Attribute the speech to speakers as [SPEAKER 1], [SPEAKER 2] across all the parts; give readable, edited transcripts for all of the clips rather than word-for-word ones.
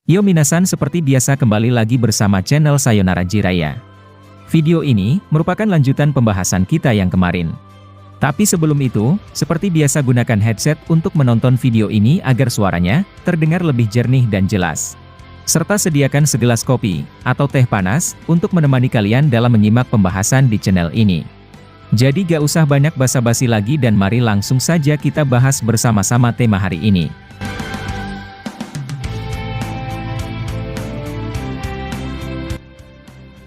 [SPEAKER 1] Yo minasan, seperti biasa kembali lagi bersama channel Sayonara Jiraiya. Video ini merupakan lanjutan pembahasan kita yang kemarin. Tapi sebelum itu, seperti biasa gunakan headset untuk menonton video ini agar suaranya terdengar lebih jernih dan jelas. Serta sediakan segelas kopi atau teh panas untuk menemani kalian dalam menyimak pembahasan di channel ini. Jadi gak usah banyak basa-basi lagi dan mari langsung saja kita bahas bersama-sama tema hari ini.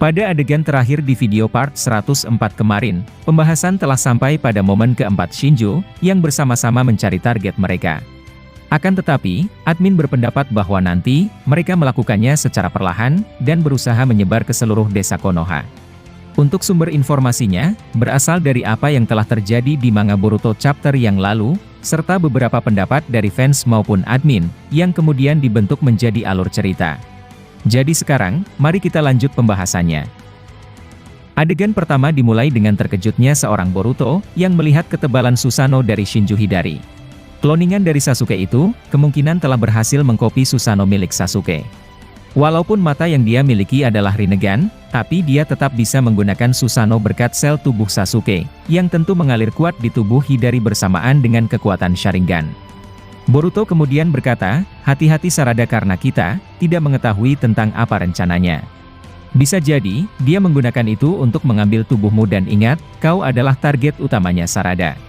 [SPEAKER 1] Pada adegan terakhir di video part 104 kemarin, pembahasan telah sampai pada momen keempat Shinjo, yang bersama-sama mencari target mereka. Akan tetapi, admin berpendapat bahwa nanti, mereka melakukannya secara perlahan, dan berusaha menyebar ke seluruh desa Konoha. Untuk sumber informasinya, berasal dari apa yang telah terjadi di manga Boruto chapter yang lalu, serta beberapa pendapat dari fans maupun admin, yang kemudian dibentuk menjadi alur cerita. Jadi sekarang, mari kita lanjut pembahasannya. Adegan pertama dimulai dengan terkejutnya seorang Boruto, yang melihat ketebalan Susanoo dari Shinjo Hidari. Kloningan dari Sasuke itu, kemungkinan telah berhasil mengkopi Susanoo milik Sasuke. Walaupun mata yang dia miliki adalah Rinnegan, tapi dia tetap bisa menggunakan Susanoo berkat sel tubuh Sasuke, yang tentu mengalir kuat di tubuh Hidari bersamaan dengan kekuatan Sharingan. Boruto kemudian berkata, hati-hati Sarada karena kita tidak mengetahui tentang apa rencananya. Bisa jadi, dia menggunakan itu untuk mengambil tubuhmu dan ingat, kau adalah target utamanya Sarada.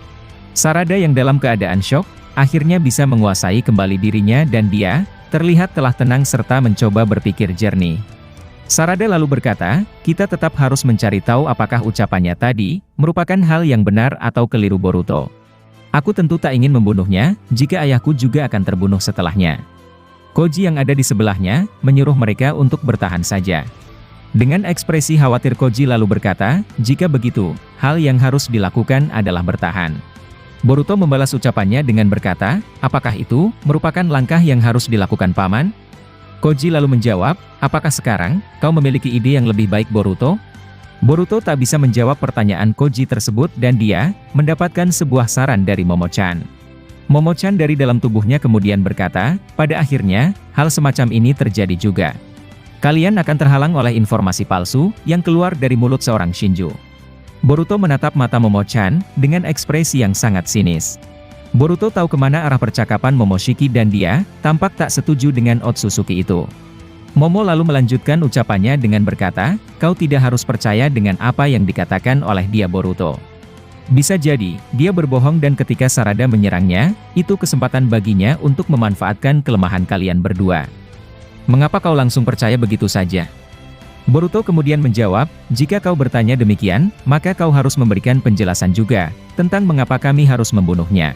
[SPEAKER 1] Sarada yang dalam keadaan syok, akhirnya bisa menguasai kembali dirinya dan dia terlihat telah tenang serta mencoba berpikir jernih. Sarada lalu berkata, kita tetap harus mencari tahu apakah ucapannya tadi merupakan hal yang benar atau keliru Boruto. Aku tentu tak ingin membunuhnya, jika ayahku juga akan terbunuh setelahnya. Koji yang ada di sebelahnya, menyuruh mereka untuk bertahan saja. Dengan ekspresi khawatir Koji lalu berkata, jika begitu, hal yang harus dilakukan adalah bertahan. Boruto membalas ucapannya dengan berkata, apakah itu merupakan langkah yang harus dilakukan paman? Koji lalu menjawab, apakah sekarang, kau memiliki ide yang lebih baik Boruto? Boruto tak bisa menjawab pertanyaan Koji tersebut dan dia mendapatkan sebuah saran dari Momo-chan. Momo-chan dari dalam tubuhnya kemudian berkata, pada akhirnya, hal semacam ini terjadi juga. Kalian akan terhalang oleh informasi palsu yang keluar dari mulut seorang Shinjo. Boruto menatap mata Momo-chan dengan ekspresi yang sangat sinis. Boruto tahu kemana arah percakapan Momoshiki dan dia tampak tak setuju dengan Otsutsuki itu. Momo lalu melanjutkan ucapannya dengan berkata, kau tidak harus percaya dengan apa yang dikatakan oleh dia Boruto. Bisa jadi, dia berbohong dan ketika Sarada menyerangnya, itu kesempatan baginya untuk memanfaatkan kelemahan kalian berdua. Mengapa kau langsung percaya begitu saja? Boruto kemudian menjawab, jika kau bertanya demikian, maka kau harus memberikan penjelasan juga, tentang mengapa kami harus membunuhnya.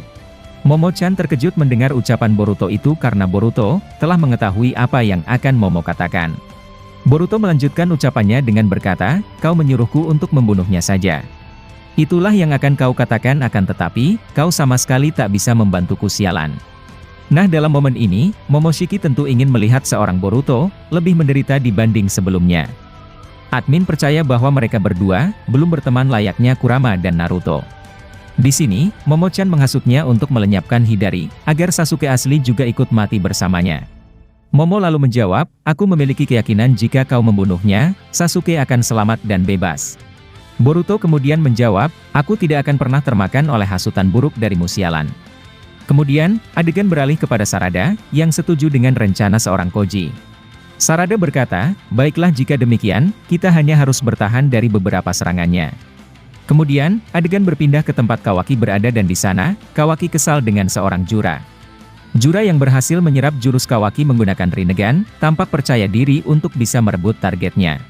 [SPEAKER 1] Momo-chan terkejut mendengar ucapan Boruto itu karena Boruto telah mengetahui apa yang akan Momo katakan. Boruto melanjutkan ucapannya dengan berkata, kau menyuruhku untuk membunuhnya saja. Itulah yang akan kau katakan akan tetapi, kau sama sekali tak bisa membantuku sialan. Nah dalam momen ini, Momoshiki tentu ingin melihat seorang Boruto lebih menderita dibanding sebelumnya. Admin percaya bahwa mereka berdua belum berteman layaknya Kurama dan Naruto. Di sini, Momo-chan menghasutnya untuk melenyapkan Hidari, agar Sasuke asli juga ikut mati bersamanya. Momo lalu menjawab, aku memiliki keyakinan jika kau membunuhnya, Sasuke akan selamat dan bebas. Boruto kemudian menjawab, aku tidak akan pernah termakan oleh hasutan buruk dari musialan. Kemudian, adegan beralih kepada Sarada, yang setuju dengan rencana seorang Koji. Sarada berkata, baiklah jika demikian, kita hanya harus bertahan dari beberapa serangannya. Kemudian, adegan berpindah ke tempat Kawaki berada dan di sana, Kawaki kesal dengan seorang Jura. Jura yang berhasil menyerap jurus Kawaki menggunakan Rinnegan, tampak percaya diri untuk bisa merebut targetnya.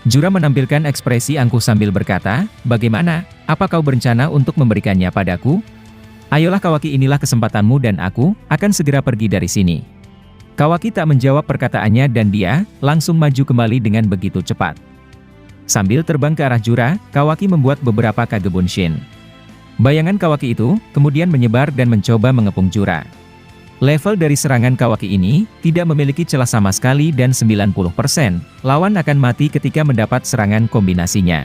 [SPEAKER 1] Jura menampilkan ekspresi angkuh sambil berkata, bagaimana, apa kau berencana untuk memberikannya padaku? Ayolah Kawaki, inilah kesempatanmu dan aku akan segera pergi dari sini. Kawaki tak menjawab perkataannya dan dia langsung maju kembali dengan begitu cepat. Sambil terbang ke arah Jura, Kawaki membuat beberapa kage bunshin. Bayangan Kawaki itu kemudian menyebar dan mencoba mengepung Jura. Level dari serangan Kawaki ini tidak memiliki celah sama sekali dan 90% lawan akan mati ketika mendapat serangan kombinasinya.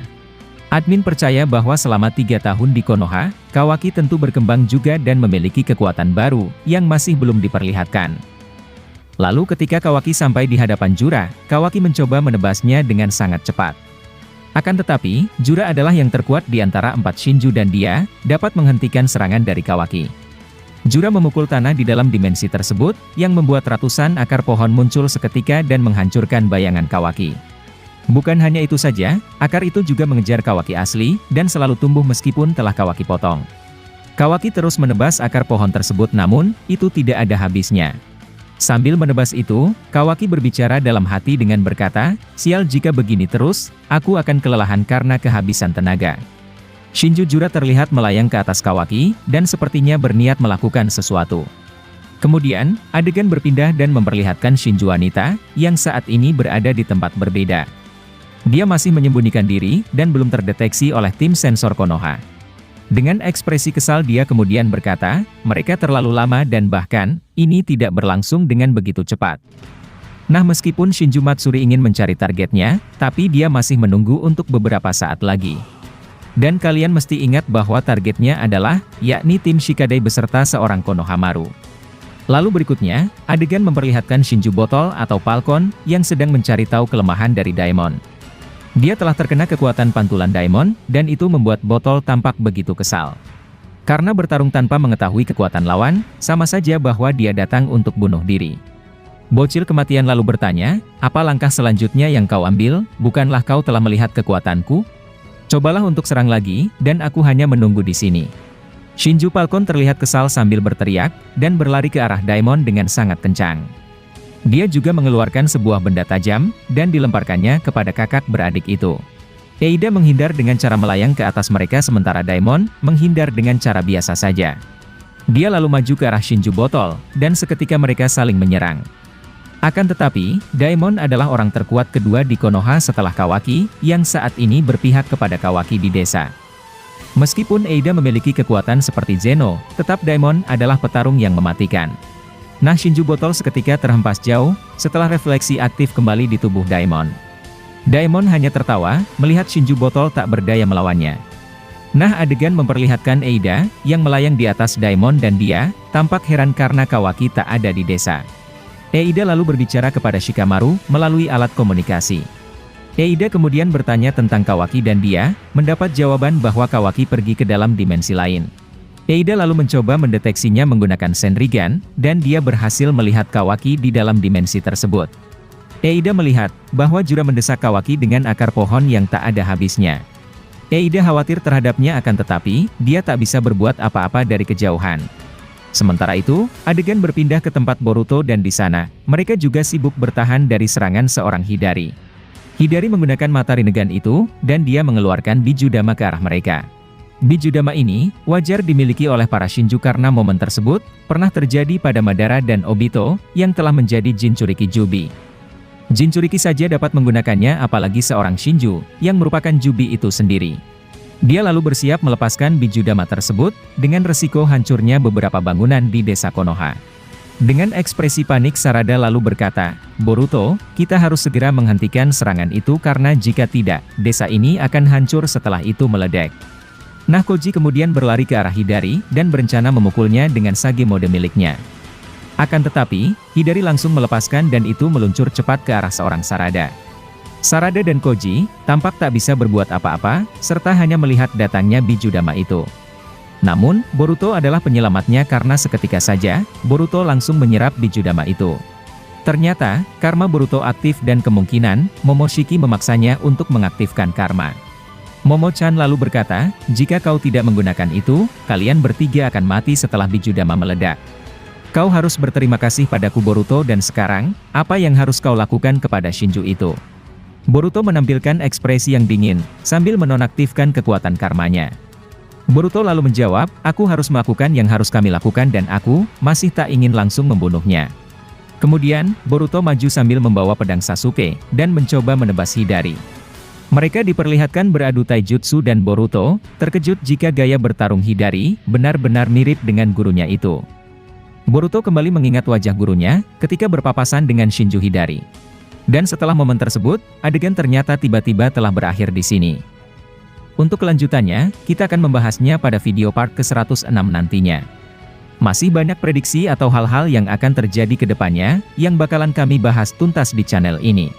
[SPEAKER 1] Admin percaya bahwa selama 3 tahun di Konoha, Kawaki tentu berkembang juga dan memiliki kekuatan baru yang masih belum diperlihatkan. Lalu ketika Kawaki sampai di hadapan Jura, Kawaki mencoba menebasnya dengan sangat cepat. Akan tetapi, Jura adalah yang terkuat di antara 4 Shinju dan dia dapat menghentikan serangan dari Kawaki. Jura memukul tanah di dalam dimensi tersebut, yang membuat ratusan akar pohon muncul seketika dan menghancurkan bayangan Kawaki. Bukan hanya itu saja, akar itu juga mengejar Kawaki asli, dan selalu tumbuh meskipun telah Kawaki potong. Kawaki terus menebas akar pohon tersebut namun, itu tidak ada habisnya. Sambil menebas itu, Kawaki berbicara dalam hati dengan berkata, "Sial jika begini terus, aku akan kelelahan karena kehabisan tenaga." Shinju Jura terlihat melayang ke atas Kawaki, dan sepertinya berniat melakukan sesuatu. Kemudian, adegan berpindah dan memperlihatkan Shinju wanita, yang saat ini berada di tempat berbeda. Dia masih menyembunyikan diri, dan belum terdeteksi oleh tim sensor Konoha. Dengan ekspresi kesal dia kemudian berkata, mereka terlalu lama dan bahkan, ini tidak berlangsung dengan begitu cepat. Nah meskipun Shinju Matsuri ingin mencari targetnya, tapi dia masih menunggu untuk beberapa saat lagi. Dan kalian mesti ingat bahwa targetnya adalah, yakni tim Shikadai beserta seorang Konohamaru. Lalu berikutnya, adegan memperlihatkan Shinju Botol atau Falcon, yang sedang mencari tahu kelemahan dari Daemon. Dia telah terkena kekuatan pantulan Daemon, dan itu membuat Botol tampak begitu kesal. Karena bertarung tanpa mengetahui kekuatan lawan, sama saja bahwa dia datang untuk bunuh diri. Bocil kematian lalu bertanya, apa langkah selanjutnya yang kau ambil, bukanlah kau telah melihat kekuatanku? Cobalah untuk serang lagi, dan aku hanya menunggu di sini. Shinju Falcon terlihat kesal sambil berteriak, dan berlari ke arah Daemon dengan sangat kencang. Dia juga mengeluarkan sebuah benda tajam, dan dilemparkannya kepada kakak beradik itu. Eida menghindar dengan cara melayang ke atas mereka sementara Daemon menghindar dengan cara biasa saja. Dia lalu maju ke arah Shinju Botol, dan seketika mereka saling menyerang. Akan tetapi, Daemon adalah orang terkuat kedua di Konoha setelah Kawaki, yang saat ini berpihak kepada Kawaki di desa. Meskipun Eida memiliki kekuatan seperti Zeno, tetap Daemon adalah petarung yang mematikan. Nah Shinju Botol seketika terhempas jauh, setelah refleksi aktif kembali di tubuh Daemon. Daemon hanya tertawa, melihat Shinju Botol tak berdaya melawannya. Nah adegan memperlihatkan Eida, yang melayang di atas Daemon dan dia, tampak heran karena Kawaki tak ada di desa. Eida lalu berbicara kepada Shikamaru, melalui alat komunikasi. Eida kemudian bertanya tentang Kawaki dan dia, mendapat jawaban bahwa Kawaki pergi ke dalam dimensi lain. Eida lalu mencoba mendeteksinya menggunakan Senrigan, dan dia berhasil melihat Kawaki di dalam dimensi tersebut. Eida melihat bahwa Jura mendesak Kawaki dengan akar pohon yang tak ada habisnya. Eida khawatir terhadapnya akan tetapi, dia tak bisa berbuat apa-apa dari kejauhan. Sementara itu, adegan berpindah ke tempat Boruto dan di sana, mereka juga sibuk bertahan dari serangan seorang Hidari. Hidari menggunakan mata Rinnegan itu, dan dia mengeluarkan Bijudama ke arah mereka. Bijudama ini, wajar dimiliki oleh para Shinju karena momen tersebut, pernah terjadi pada Madara dan Obito, yang telah menjadi Jinchuriki Jubi. Jinchuriki saja dapat menggunakannya apalagi seorang Shinju, yang merupakan Jubi itu sendiri. Dia lalu bersiap melepaskan Bijudama tersebut, dengan resiko hancurnya beberapa bangunan di desa Konoha. Dengan ekspresi panik Sarada lalu berkata, Boruto, kita harus segera menghentikan serangan itu karena jika tidak, desa ini akan hancur setelah itu meledek. Nah Koji kemudian berlari ke arah Hidari, dan berencana memukulnya dengan sage mode miliknya. Akan tetapi, Hidari langsung melepaskan dan itu meluncur cepat ke arah seorang Sarada. Sarada dan Koji, tampak tak bisa berbuat apa-apa, serta hanya melihat datangnya Bijudama itu. Namun, Boruto adalah penyelamatnya karena seketika saja, Boruto langsung menyerap Bijudama itu. Ternyata, karma Boruto aktif dan kemungkinan, Momoshiki memaksanya untuk mengaktifkan karma. Momo-chan lalu berkata, jika kau tidak menggunakan itu, kalian bertiga akan mati setelah Bijudama meledak. Kau harus berterima kasih padaku Boruto dan sekarang, apa yang harus kau lakukan kepada Shinju itu? Boruto menampilkan ekspresi yang dingin, sambil menonaktifkan kekuatan karmanya. Boruto lalu menjawab, aku harus melakukan yang harus kami lakukan dan aku, masih tak ingin langsung membunuhnya. Kemudian, Boruto maju sambil membawa pedang Sasuke, dan mencoba menebas Hidari. Mereka diperlihatkan beradu taijutsu dan Boruto, terkejut jika gaya bertarung Hidari, benar-benar mirip dengan gurunya itu. Boruto kembali mengingat wajah gurunya, ketika berpapasan dengan Shinju Hidari. Dan setelah momen tersebut, adegan ternyata tiba-tiba telah berakhir di sini. Untuk kelanjutannya, kita akan membahasnya pada video part ke-106 nantinya. Masih banyak prediksi atau hal-hal yang akan terjadi ke depannya, yang bakalan kami bahas tuntas di channel ini.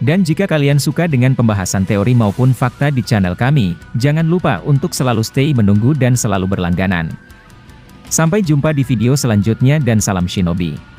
[SPEAKER 1] Dan jika kalian suka dengan pembahasan teori maupun fakta di channel kami, jangan lupa untuk selalu stay menunggu dan selalu berlangganan. Sampai jumpa di video selanjutnya dan salam Shinobi.